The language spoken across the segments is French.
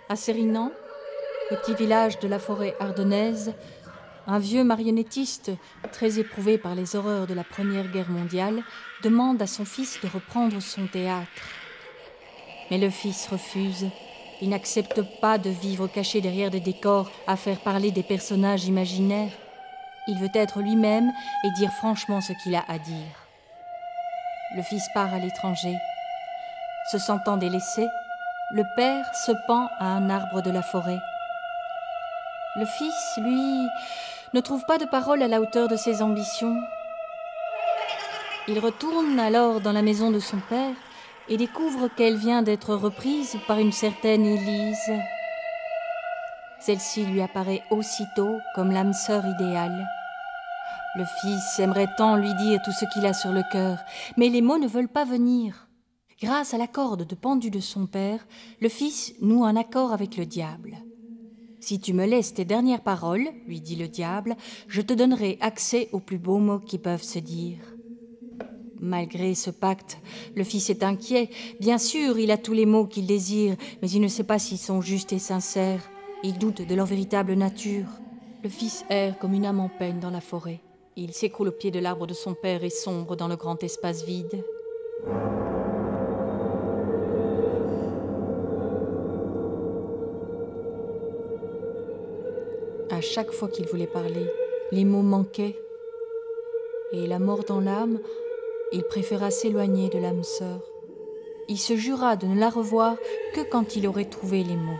À Sérinan, petit village de la forêt ardennaise, un vieux marionnettiste, très éprouvé par les horreurs de la Première Guerre mondiale, demande à son fils de reprendre son théâtre. Mais le fils refuse. Il n'accepte pas de vivre caché derrière des décors à faire parler des personnages imaginaires. Il veut être lui-même et dire franchement ce qu'il a à dire. Le fils part à l'étranger. Se sentant délaissé, le père se pend à un arbre de la forêt. Le fils, lui, ne trouve pas de parole à la hauteur de ses ambitions. Il retourne alors dans la maison de son père et découvre qu'elle vient d'être reprise par une certaine Élise. Celle-ci lui apparaît aussitôt comme l'âme sœur idéale. Le fils aimerait tant lui dire tout ce qu'il a sur le cœur, mais les mots ne veulent pas venir. Grâce à la corde de pendu de son père, le fils noue un accord avec le diable. « Si tu me laisses tes dernières paroles, lui dit le diable, je te donnerai accès aux plus beaux mots qui peuvent se dire. » Malgré ce pacte, le fils est inquiet. Bien sûr, il a tous les mots qu'il désire, mais il ne sait pas s'ils sont justes et sincères. Il doute de leur véritable nature. Le fils erre comme une âme en peine dans la forêt. Il s'écroule au pied de l'arbre de son père et sombre dans le grand espace vide. À chaque fois qu'il voulait parler, les mots manquaient. Et la mort dans l'âme, il préféra s'éloigner de l'âme sœur. Il se jura de ne la revoir que quand il aurait trouvé les mots.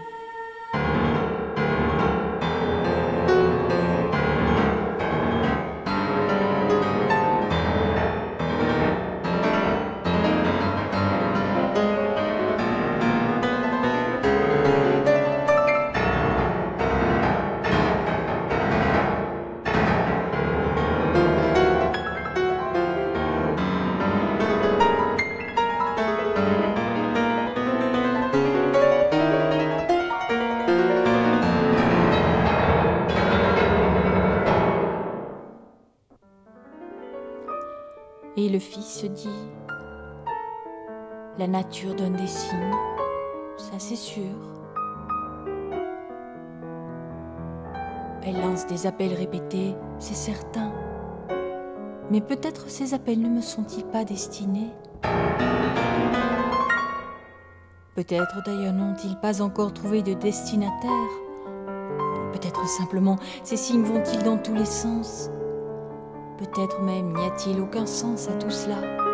Et le fils se dit, la nature donne des signes, ça c'est sûr. Elle lance des appels répétés, c'est certain. Mais peut-être ces appels ne me sont-ils pas destinés? Peut-être d'ailleurs n'ont-ils pas encore trouvé de destinataire. Peut-être simplement ces signes vont-ils dans tous les sens. Peut-être même n'y a-t-il aucun sens à tout cela.